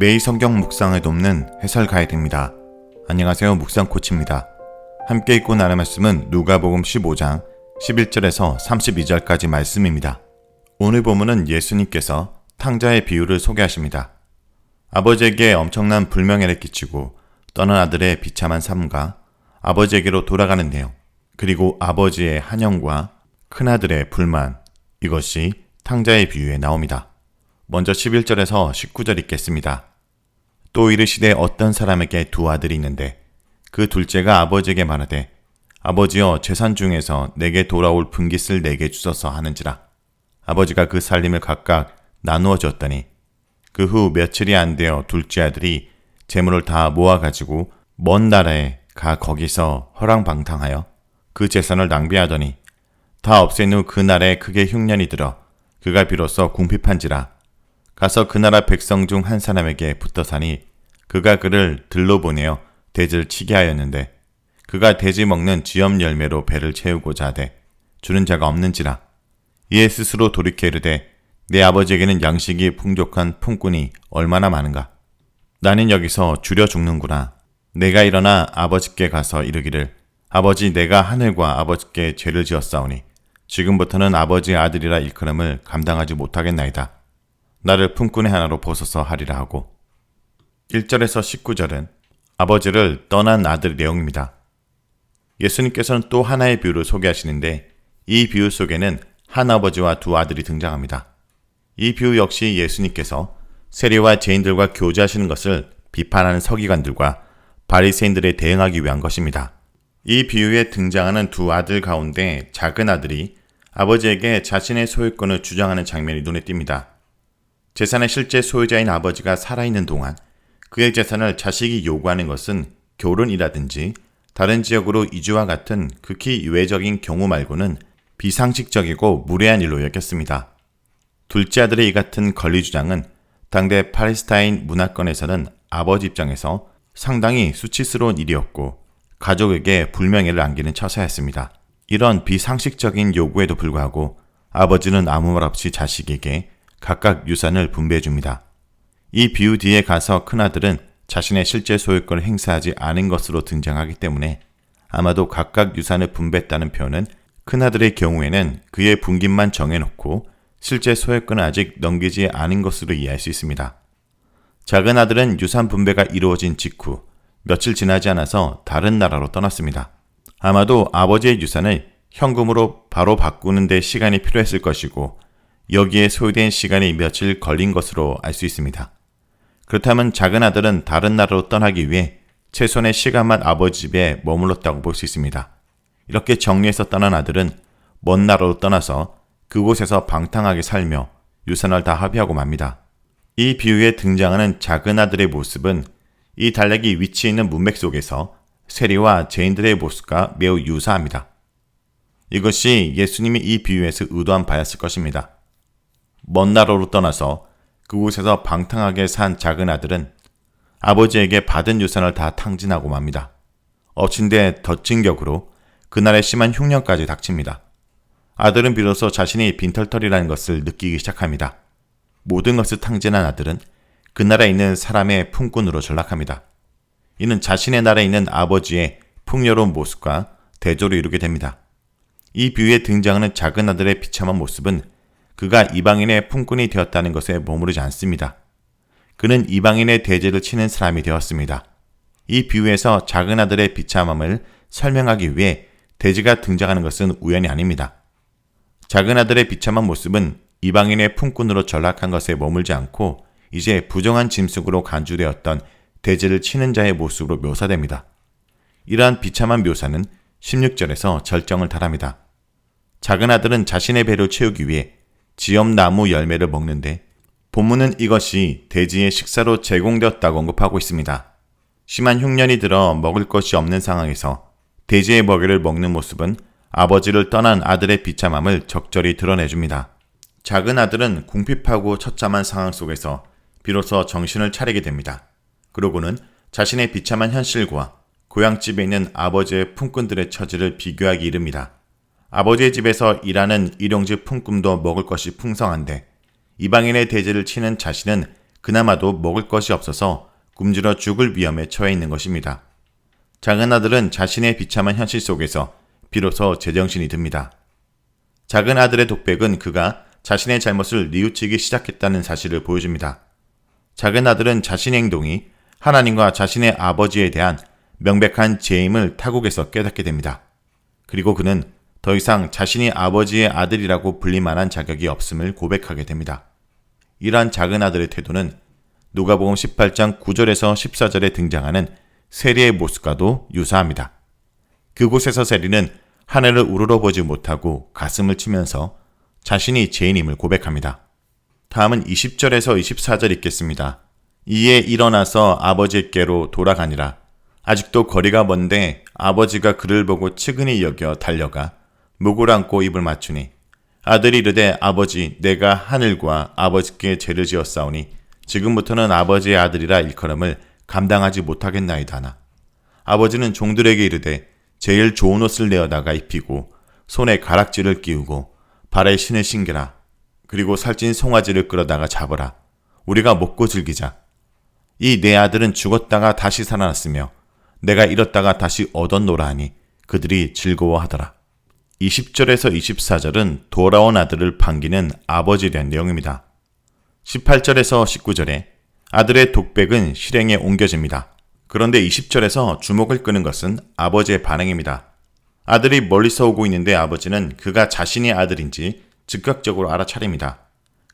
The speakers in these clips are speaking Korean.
매일 성경 묵상을 돕는 해설 가이드입니다. 안녕하세요. 묵상 코치입니다. 함께 읽고 나눌 말씀은 누가복음 15장 11절에서 32절까지 말씀입니다. 오늘 본문은 예수님께서 탕자의 비유를 소개하십니다. 아버지에게 엄청난 불명예를 끼치고 떠난 아들의 비참한 삶과 아버지에게로 돌아가는 내용, 그리고 아버지의 한영과 큰아들의 불만, 이것이 탕자의 비유에 나옵니다. 먼저 11절에서 19절 읽겠습니다. 또 이르시되 어떤 사람에게 두 아들이 있는데 그 둘째가 아버지에게 말하되 아버지여 재산 중에서 내게 돌아올 분깃을 내게 주소서 하는지라. 아버지가 그 살림을 각각 나누어 줬더니 그 후 며칠이 안 되어 둘째 아들이 재물을 다 모아가지고 먼 나라에 가 거기서 허랑방탕하여 그 재산을 낭비하더니 다 없앤 후 그 날에 크게 흉년이 들어 그가 비로소 궁핍한지라. 가서 그 나라 백성 중 한 사람에게 붙어 사니 그가 그를 들로 보내어 돼지를 치게 하였는데 그가 돼지 먹는 쥐염 열매로 배를 채우고자 하되 주는 자가 없는지라. 이에 스스로 돌이켜 이르되 내 아버지에게는 양식이 풍족한 품꾼이 얼마나 많은가. 나는 여기서 줄여 죽는구나. 내가 일어나 아버지께 가서 이르기를 아버지 내가 하늘과 아버지께 죄를 지었사오니 지금부터는 아버지의 아들이라 일컬음을 감당하지 못하겠나이다. 나를 품꾼의 하나로 보소서 하리라 하고. 1절에서 19절은 아버지를 떠난 아들 내용입니다. 예수님께서는 또 하나의 비유를 소개하시는데 이 비유 속에는 한 아버지와 두 아들이 등장합니다. 이 비유 역시 예수님께서 세리와 죄인들과 교제하시는 것을 비판하는 서기관들과 바리새인들에 대응하기 위한 것입니다. 이 비유에 등장하는 두 아들 가운데 작은 아들이 아버지에게 자신의 소유권을 주장하는 장면이 눈에 띕니다. 재산의 실제 소유자인 아버지가 살아있는 동안 그의 재산을 자식이 요구하는 것은 결혼이라든지 다른 지역으로 이주와 같은 극히 예외적인 경우 말고는 비상식적이고 무례한 일로 여겼습니다. 둘째 아들의 이 같은 권리주장은 당대 팔레스타인 문화권에서는 아버지 입장에서 상당히 수치스러운 일이었고 가족에게 불명예를 안기는 처사였습니다. 이런 비상식적인 요구에도 불구하고 아버지는 아무 말 없이 자식에게 각각 유산을 분배해 줍니다. 이 비유 뒤에 가서 큰아들은 자신의 실제 소유권을 행사하지 않은 것으로 등장하기 때문에 아마도 각각 유산을 분배했다는 표현은 큰아들의 경우에는 그의 분깃만 정해놓고 실제 소유권은 아직 넘기지 않은 것으로 이해할 수 있습니다. 작은 아들은 유산 분배가 이루어진 직후 며칠 지나지 않아서 다른 나라로 떠났습니다. 아마도 아버지의 유산을 현금으로 바로 바꾸는 데 시간이 필요했을 것이고 여기에 소요된 시간이 며칠 걸린 것으로 알 수 있습니다. 그렇다면 작은 아들은 다른 나라로 떠나기 위해 최소한의 시간만 아버지 집에 머물렀다고 볼 수 있습니다. 이렇게 정리해서 떠난 아들은 먼 나라로 떠나서 그곳에서 방탕하게 살며 유산을 다 합의하고 맙니다. 이 비유에 등장하는 작은 아들의 모습은 이 단락이 위치해 있는 문맥 속에서 세리와 죄인들의 모습과 매우 유사합니다. 이것이 예수님이 이 비유에서 의도한 바였을 것입니다. 먼 나라로 떠나서 그곳에서 방탕하게 산 작은 아들은 아버지에게 받은 유산을 다 탕진하고 맙니다. 엎친 데 덧친 격으로 그날의 심한 흉년까지 닥칩니다. 아들은 비로소 자신이 빈털털이라는 것을 느끼기 시작합니다. 모든 것을 탕진한 아들은 그 나라에 있는 사람의 품꾼으로 전락합니다. 이는 자신의 나라에 있는 아버지의 풍요로운 모습과 대조를 이루게 됩니다. 이 비유에 등장하는 작은 아들의 비참한 모습은 그가 이방인의 품꾼이 되었다는 것에 머무르지 않습니다. 그는 이방인의 대제를 치는 사람이 되었습니다. 이 비유에서 작은 아들의 비참함을 설명하기 위해 돼지가 등장하는 것은 우연이 아닙니다. 작은 아들의 비참한 모습은 이방인의 품꾼으로 전락한 것에 머물지 않고 이제 부정한 짐승으로 간주되었던 돼지를 치는 자의 모습으로 묘사됩니다. 이러한 비참한 묘사는 16절에서 절정을 달합니다. 작은 아들은 자신의 배를 채우기 위해 지엄나무 열매를 먹는데 본문은 이것이 돼지의 식사로 제공되었다고 언급하고 있습니다. 심한 흉년이 들어 먹을 것이 없는 상황에서 돼지의 먹이를 먹는 모습은 아버지를 떠난 아들의 비참함을 적절히 드러내줍니다. 작은 아들은 궁핍하고 처참한 상황 속에서 비로소 정신을 차리게 됩니다. 그러고는 자신의 비참한 현실과 고향집에 있는 아버지의 품꾼들의 처지를 비교하기 이릅니다. 아버지의 집에서 일하는 일용직 품꾼도 먹을 것이 풍성한데 이방인의 대제를 치는 자신은 그나마도 먹을 것이 없어서 굶주려 죽을 위험에 처해 있는 것입니다. 작은 아들은 자신의 비참한 현실 속에서 비로소 제정신이 듭니다. 작은 아들의 독백은 그가 자신의 잘못을 뉘우치기 시작했다는 사실을 보여줍니다. 작은 아들은 자신의 행동이 하나님과 자신의 아버지에 대한 명백한 죄임을 타국에서 깨닫게 됩니다. 그리고 그는 더 이상 자신이 아버지의 아들이라고 불릴 만한 자격이 없음을 고백하게 됩니다. 이러한 작은 아들의 태도는 누가복음 18장 9절에서 14절에 등장하는 세리의 모습과도 유사합니다. 그곳에서 세리는 하늘을 우러러보지 못하고 가슴을 치면서 자신이 죄인임을 고백합니다. 다음은 20절에서 24절 읽겠습니다. 이에 일어나서 아버지께로 돌아가니라. 아직도 거리가 먼데 아버지가 그를 보고 측은히 여겨 달려가 목을 안고 입을 맞추니 아들이 이르되 아버지 내가 하늘과 아버지께 죄를 지었사오니 지금부터는 아버지의 아들이라 일컬음을 감당하지 못하겠나이다나. 아버지는 종들에게 이르되 제일 좋은 옷을 내어다가 입히고 손에 가락지를 끼우고 발에 신을 신겨라. 그리고 살찐 송아지를 끌어다가 잡아라. 우리가 먹고 즐기자. 이 내 아들은 죽었다가 다시 살아났으며 내가 잃었다가 다시 얻었노라 하니 그들이 즐거워하더라. 20절에서 24절은 돌아온 아들을 반기는 아버지에 대한 내용입니다. 18절에서 19절에 아들의 독백은 실행에 옮겨집니다. 그런데 20절에서 주목을 끄는 것은 아버지의 반응입니다. 아들이 멀리서 오고 있는데 아버지는 그가 자신의 아들인지 즉각적으로 알아차립니다.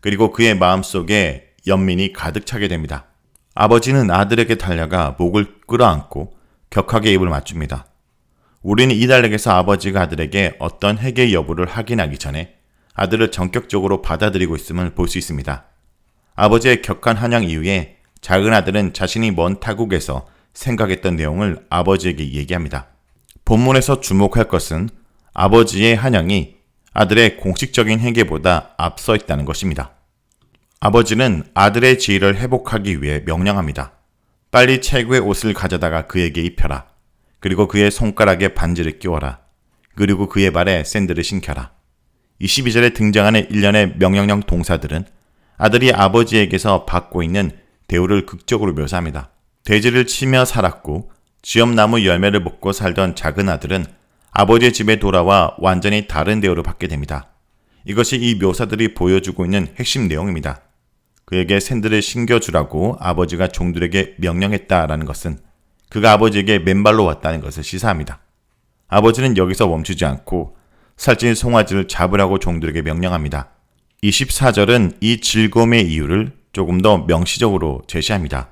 그리고 그의 마음속에 연민이 가득 차게 됩니다. 아버지는 아들에게 달려가 목을 끌어안고 격하게 입을 맞춥니다. 우리는 이 단락에서 아버지가 아들에게 어떤 회개 여부를 확인하기 전에 아들을 전격적으로 받아들이고 있음을 볼 수 있습니다. 아버지의 격한 환영 이후에 작은 아들은 자신이 먼 타국에서 생각했던 내용을 아버지에게 얘기합니다. 본문에서 주목할 것은 아버지의 환영이 아들의 공식적인 회개보다 앞서 있다는 것입니다. 아버지는 아들의 지위를 회복하기 위해 명령합니다. 빨리 최고의 옷을 가져다가 그에게 입혀라. 그리고 그의 손가락에 반지를 끼워라. 그리고 그의 발에 샌들을 신겨라. 22절에 등장하는 일련의 명령형 동사들은 아들이 아버지에게서 받고 있는 대우를 극적으로 묘사합니다. 돼지를 치며 살았고 쥐엄나무 열매를 먹고 살던 작은 아들은 아버지의 집에 돌아와 완전히 다른 대우를 받게 됩니다. 이것이 이 묘사들이 보여주고 있는 핵심 내용입니다. 그에게 샌들을 신겨주라고 아버지가 종들에게 명령했다라는 것은 그가 아버지에게 맨발로 왔다는 것을 시사합니다. 아버지는 여기서 멈추지 않고 살찐 송아지를 잡으라고 종들에게 명령합니다. 24절은 이 즐거움의 이유를 조금 더 명시적으로 제시합니다.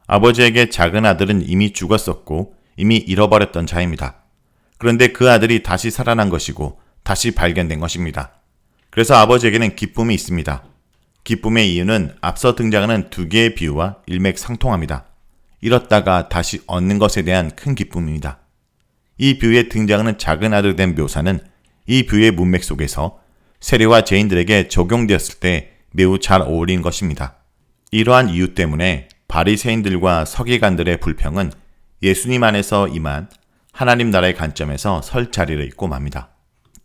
아버지에게 작은 아들은 이미 죽었었고 이미 잃어버렸던 자입니다. 그런데 그 아들이 다시 살아난 것이고 다시 발견된 것입니다. 그래서 아버지에게는 기쁨이 있습니다. 기쁨의 이유는 앞서 등장하는 두 개의 비유와 일맥상통합니다. 잃었다가 다시 얻는 것에 대한 큰 기쁨입니다. 이 비유에 등장하는 작은 아들에 대한 묘사는 이 비유의 문맥 속에서 세리와 죄인들에게 적용되었을 때 매우 잘 어울린 것입니다. 이러한 이유 때문에 바리새인들과 서기관들의 불평은 예수님 안에서 임한 하나님 나라의 관점에서 설 자리를 잇고 맙니다.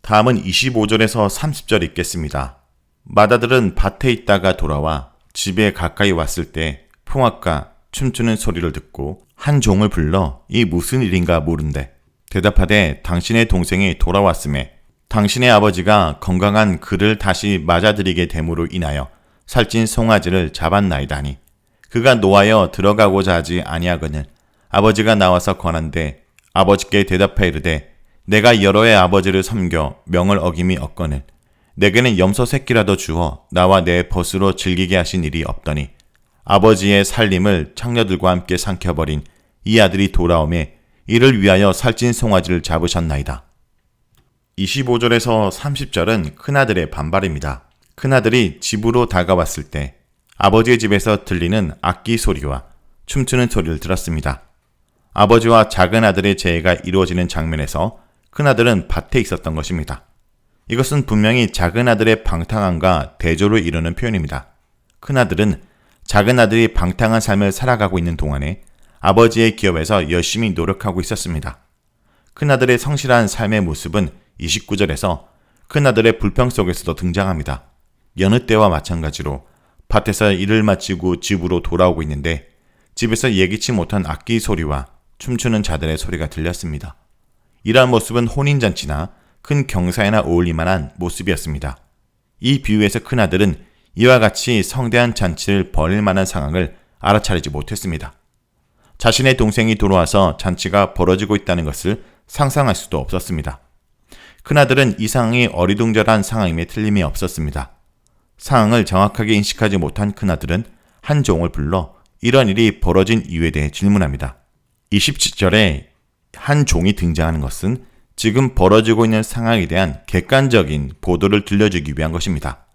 다음은 25절에서 30절 읽겠습니다. 맏아들은 밭에 있다가 돌아와 집에 가까이 왔을 때 풍악과 춤추는 소리를 듣고 한 종을 불러 이 무슨 일인가 물은데 대답하되 당신의 동생이 돌아왔음에 당신의 아버지가 건강한 그를 다시 맞아들이게 됨으로 인하여 살찐 송아지를 잡았나이다 하니 그가 노하여 들어가고자 하지 아니하거늘 아버지가 나와서 권한대 아버지께 대답하여 이르되 내가 여러 해 아버지를 섬겨 명을 어김이 없거늘 내게는 염소 새끼라도 주어 나와 내 벗으로 즐기게 하신 일이 없더니 아버지의 살림을 창녀들과 함께 삼켜버린 이 아들이 돌아오매 이를 위하여 살찐 송아지를 잡으셨나이다. 25절에서 30절은 큰아들의 반발입니다. 큰아들이 집으로 다가왔을 때 아버지의 집에서 들리는 악기 소리와 춤추는 소리를 들었습니다. 아버지와 작은 아들의 재해가 이루어지는 장면에서 큰아들은 밭에 있었던 것입니다. 이것은 분명히 작은 아들의 방탕함과 대조를 이루는 표현입니다. 큰아들은 작은 아들이 방탕한 삶을 살아가고 있는 동안에 아버지의 기업에서 열심히 노력하고 있었습니다. 큰아들의 성실한 삶의 모습은 29절에서 큰아들의 불평 속에서도 등장합니다. 여느 때와 마찬가지로 밭에서 일을 마치고 집으로 돌아오고 있는데 집에서 예기치 못한 악기 소리와 춤추는 자들의 소리가 들렸습니다. 이러한 모습은 혼인잔치나 큰 경사에나 어울릴 만한 모습이었습니다. 이 비유에서 큰아들은 이와 같이 성대한 잔치를 벌일 만한 상황을 알아차리지 못했습니다. 자신의 동생이 돌아와서 잔치가 벌어지고 있다는 것을 상상할 수도 없었습니다. 큰아들은 이 상황이 어리둥절한 상황임에 틀림이 없었습니다. 상황을 정확하게 인식하지 못한 큰아들은 한 종을 불러 이런 일이 벌어진 이유에 대해 질문합니다. 27절에 한 종이 등장하는 것은 지금 벌어지고 있는 상황에 대한 객관적인 보도를 들려주기 위한 것입니다.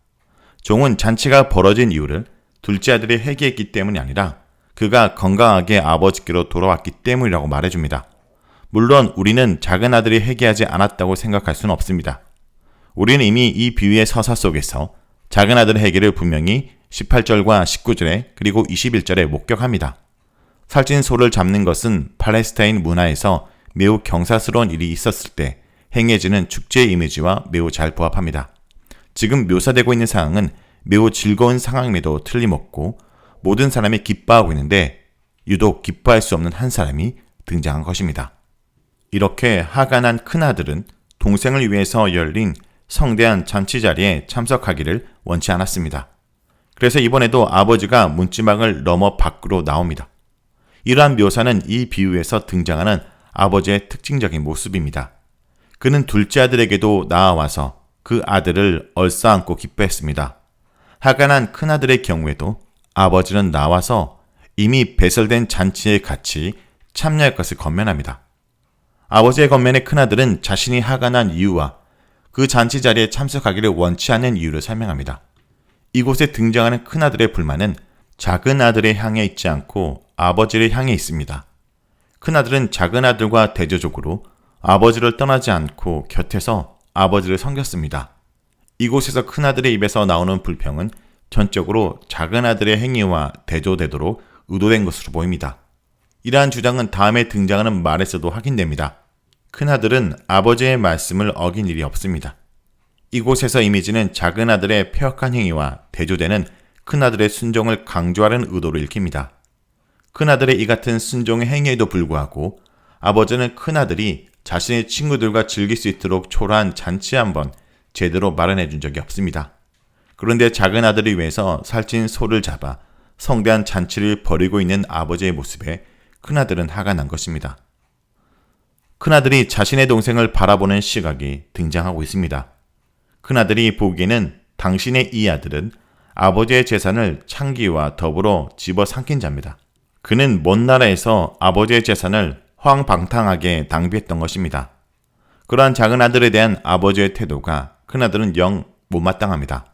종은 잔치가 벌어진 이유를 둘째 아들이 회개했기 때문이 아니라 그가 건강하게 아버지께로 돌아왔기 때문이라고 말해줍니다. 물론 우리는 작은 아들이 회개하지 않았다고 생각할 수는 없습니다. 우리는 이미 이 비유의 서사 속에서 작은 아들의 회개를 분명히 18절과 19절에 그리고 21절에 목격합니다. 살찐 소를 잡는 것은 팔레스타인 문화에서 매우 경사스러운 일이 있었을 때 행해지는 축제의 이미지와 매우 잘 부합합니다. 지금 묘사되고 있는 상황은 매우 즐거운 상황임에도 틀림없고 모든 사람이 기뻐하고 있는데 유독 기뻐할 수 없는 한 사람이 등장한 것입니다. 이렇게 화가 난 큰아들은 동생을 위해서 열린 성대한 잔치 자리에 참석하기를 원치 않았습니다. 그래서 이번에도 아버지가 문지방을 넘어 밖으로 나옵니다. 이러한 묘사는 이 비유에서 등장하는 아버지의 특징적인 모습입니다. 그는 둘째 아들에게도 나아와서 그 아들을 얼싸안고 기뻐했습니다. 화가 난 큰아들의 경우에도 아버지는 나와서 이미 배설된 잔치에 같이 참여할 것을 권면합니다. 아버지의 권면에 큰아들은 자신이 화가 난 이유와 그 잔치 자리에 참석하기를 원치 않는 이유를 설명합니다. 이곳에 등장하는 큰아들의 불만은 작은 아들의 향해 있지 않고 아버지를 향해 있습니다. 큰아들은 작은 아들과 대조적으로 아버지를 떠나지 않고 곁에서 아버지를 섬겼습니다. 이곳에서 큰아들의 입에서 나오는 불평은 전적으로 작은 아들의 행위와 대조되도록 의도된 것으로 보입니다. 이러한 주장은 다음에 등장하는 말에서도 확인됩니다. 큰아들은 아버지의 말씀을 어긴 일이 없습니다. 이곳에서 이미지는 작은 아들의 폐역한 행위와 대조되는 큰아들의 순종을 강조하는 의도를 읽힙니다. 큰아들의 이 같은 순종의 행위에도 불구하고 아버지는 큰아들이 자신의 친구들과 즐길 수 있도록 초라한 잔치 한번 제대로 마련해 준 적이 없습니다. 그런데 작은 아들을 위해서 살찐 소를 잡아 성대한 잔치를 벌이고 있는 아버지의 모습에 큰아들은 화가 난 것입니다. 큰아들이 자신의 동생을 바라보는 시각이 등장하고 있습니다. 큰아들이 보기에는 당신의 이 아들은 아버지의 재산을 창기와 더불어 집어삼킨 자입니다. 그는 먼 나라에서 아버지의 재산을 허황방탕하게 낭비했던 것입니다. 그러한 작은 아들에 대한 아버지의 태도가 큰아들은 영 못마땅합니다.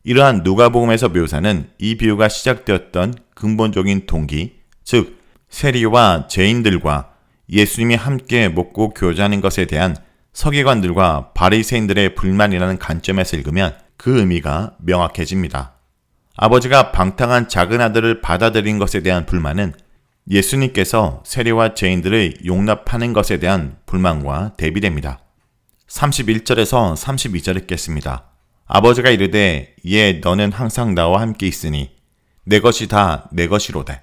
이러한 누가복음에서 묘사는 이 비유가 시작되었던 근본적인 동기, 즉 세리와 죄인들과 예수님이 함께 먹고 교제하는 것에 대한 서기관들과 바리새인들의 불만이라는 관점에서 읽으면 그 의미가 명확해집니다. 아버지가 방탕한 작은 아들을 받아들인 것에 대한 불만은 예수님께서 세리와 죄인들을 용납하는 것에 대한 불만과 대비됩니다. 31절에서 32절 읽겠습니다. 아버지가 이르되 너는 항상 나와 함께 있으니 내 것이 다 내 것이로되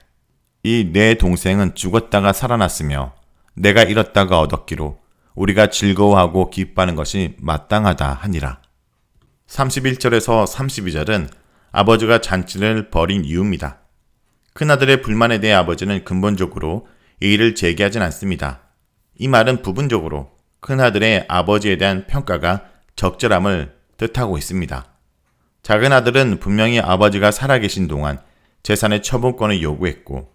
이 내 동생은 죽었다가 살아났으며 내가 잃었다가 얻었기로 우리가 즐거워하고 기뻐하는 것이 마땅하다 하니라. 31절에서 32절은 아버지가 잔치를 벌인 이유입니다. 큰아들의 불만에 대해 아버지는 근본적으로 이의를 제기하진 않습니다. 이 말은 부분적으로 큰아들의 아버지에 대한 평가가 적절함을 뜻하고 있습니다. 작은 아들은 분명히 아버지가 살아계신 동안 재산의 처분권을 요구했고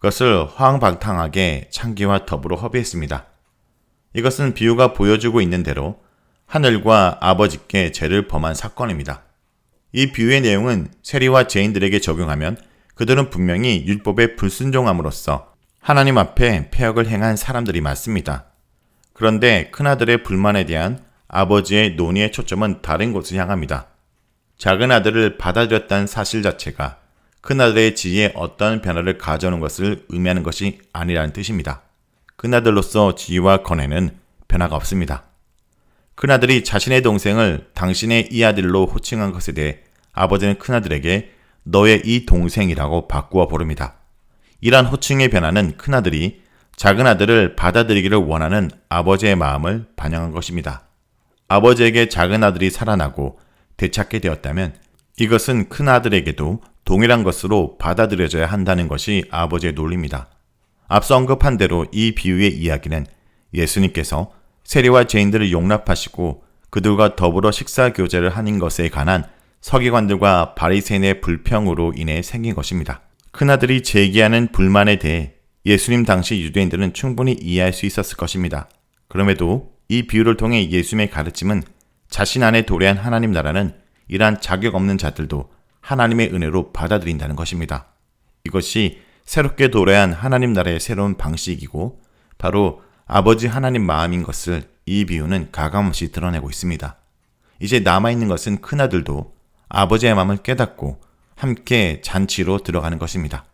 그것을 허황방탕하게 창기와 더불어 허비했습니다. 이것은 비유가 보여주고 있는 대로 하늘과 아버지께 죄를 범한 사건입니다. 이 비유의 내용은 세리와 죄인들에게 적용하면 그들은 분명히 율법에 불순종함으로써 하나님 앞에 패역을 행한 사람들이 맞습니다. 그런데 큰아들의 불만에 대한 아버지의 논의의 초점은 다른 곳을 향합니다. 작은 아들을 받아들였다는 사실 자체가 큰아들의 지위에 어떤 변화를 가져오는 것을 의미하는 것이 아니라는 뜻입니다. 큰아들로서 지위와 권한에는 변화가 없습니다. 큰아들이 자신의 동생을 당신의 이 아들로 호칭한 것에 대해 아버지는 큰아들에게 너의 이 동생이라고 바꾸어 부릅니다. 이러한 호칭의 변화는 큰아들이 작은 아들을 받아들이기를 원하는 아버지의 마음을 반영한 것입니다. 아버지에게 작은 아들이 살아나고 되찾게 되었다면 이것은 큰아들에게도 동일한 것으로 받아들여져야 한다는 것이 아버지의 논리입니다. 앞서 언급한 대로 이 비유의 이야기는 예수님께서 세리와 죄인들을 용납하시고 그들과 더불어 식사 교제를 하는 것에 관한 서기관들과 바리새인의 불평으로 인해 생긴 것입니다. 큰아들이 제기하는 불만에 대해 예수님 당시 유대인들은 충분히 이해할 수 있었을 것입니다. 그럼에도 이 비유를 통해 예수님의 가르침은 자신 안에 도래한 하나님 나라는 이러한 자격 없는 자들도 하나님의 은혜로 받아들인다는 것입니다. 이것이 새롭게 도래한 하나님 나라의 새로운 방식이고 바로 아버지 하나님 마음인 것을 이 비유는 가감없이 드러내고 있습니다. 이제 남아있는 것은 큰아들도 아버지의 마음을 깨닫고 함께 잔치로 들어가는 것입니다.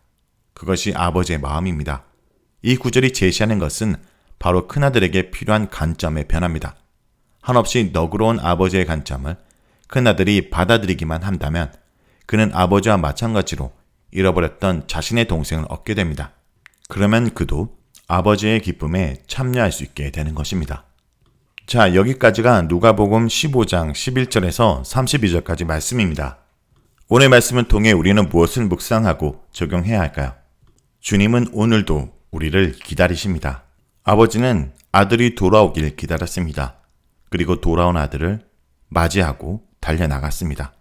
그것이 아버지의 마음입니다. 이 구절이 제시하는 것은 바로 큰아들에게 필요한 관점의 변화입니다. 한없이 너그러운 아버지의 관점을 큰아들이 받아들이기만 한다면 그는 아버지와 마찬가지로 잃어버렸던 자신의 동생을 얻게 됩니다. 그러면 그도 아버지의 기쁨에 참여할 수 있게 되는 것입니다. 자, 여기까지가 누가복음 15장 11절에서 32절까지 말씀입니다. 오늘 말씀을 통해 우리는 무엇을 묵상하고 적용해야 할까요? 주님은 오늘도 우리를 기다리십니다. 아버지는 아들이 돌아오길 기다렸습니다. 그리고 돌아온 아들을 맞이하고 달려나갔습니다.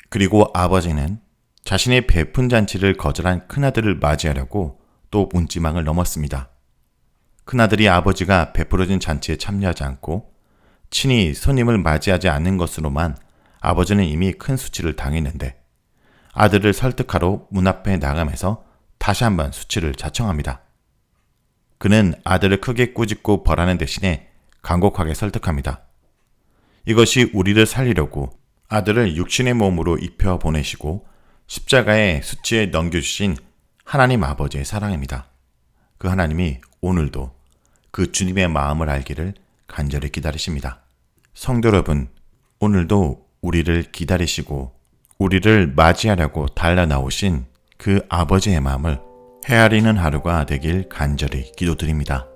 그리고 아버지는 자신의 베푼 잔치를 거절한 큰아들을 맞이하려고 또 문지망을 넘었습니다. 큰아들이 아버지가 베풀어진 잔치에 참여하지 않고 친히 손님을 맞이하지 않는 것으로만 아버지는 이미 큰 수치를 당했는데 아들을 설득하러 문 앞에 나가면서 다시 한번 수치를 자청합니다. 그는 아들을 크게 꾸짖고 벌하는 대신에 간곡하게 설득합니다. 이것이 우리를 살리려고 아들을 육신의 몸으로 입혀 보내시고 십자가의 수치에 넘겨주신 하나님 아버지의 사랑입니다. 그 하나님이 오늘도 그 주님의 마음을 알기를 간절히 기다리십니다. 성도 여러분, 오늘도 우리를 기다리시고 우리를 맞이하려고 달려나오신 그 아버지의 마음을 헤아리는 하루가 되길 간절히 기도드립니다.